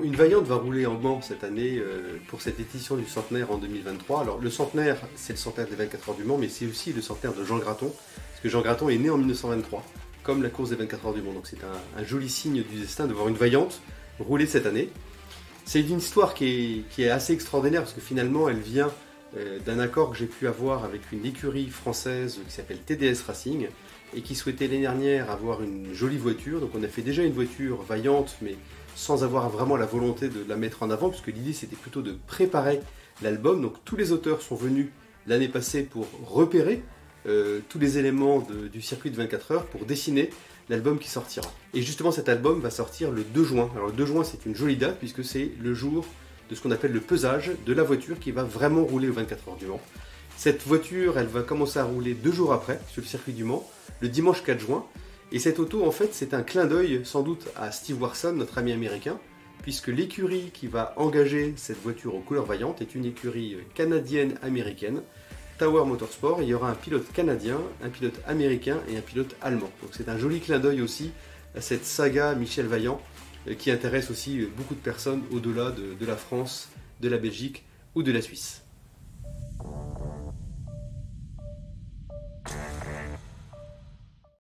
Une Vaillante va rouler en Mans cette année pour cette édition du centenaire en 2023. Alors le centenaire, c'est le centenaire des 24 heures du Mans, mais c'est aussi le centenaire de Jean Graton, parce que Jean Graton est né en 1923, comme la course des 24 heures du Mans. Donc c'est un joli signe du destin de voir une Vaillante rouler cette année. C'est une histoire qui est assez extraordinaire, parce que finalement elle vient d'un accord que j'ai pu avoir avec une écurie française qui s'appelle TDS Racing, et qui souhaitait l'année dernière avoir une jolie voiture. Donc on a fait déjà une voiture Vaillante, mais sans avoir vraiment la volonté de la mettre en avant, puisque l'idée c'était plutôt de préparer l'album. Donc tous les auteurs sont venus l'année passée pour repérer tous les éléments du circuit de 24 heures pour dessiner l'album qui sortira. Et justement cet album va sortir le 2 juin. Alors le 2 juin c'est une jolie date, puisque c'est le jour de ce qu'on appelle le pesage de la voiture qui va vraiment rouler aux 24 heures du Mans. Cette voiture, elle va commencer à rouler 2 jours après sur le circuit du Mans, le dimanche 4 juin. Et cette auto, en fait, c'est un clin d'œil sans doute à Steve Warson, notre ami américain, puisque l'écurie qui va engager cette voiture aux couleurs vaillantes est une écurie canadienne-américaine, Tower Motorsport. Il y aura un pilote canadien, un pilote américain et un pilote allemand. Donc c'est un joli clin d'œil aussi à cette saga Michel Vaillant qui intéresse aussi beaucoup de personnes au-delà de la France, de la Belgique ou de la Suisse.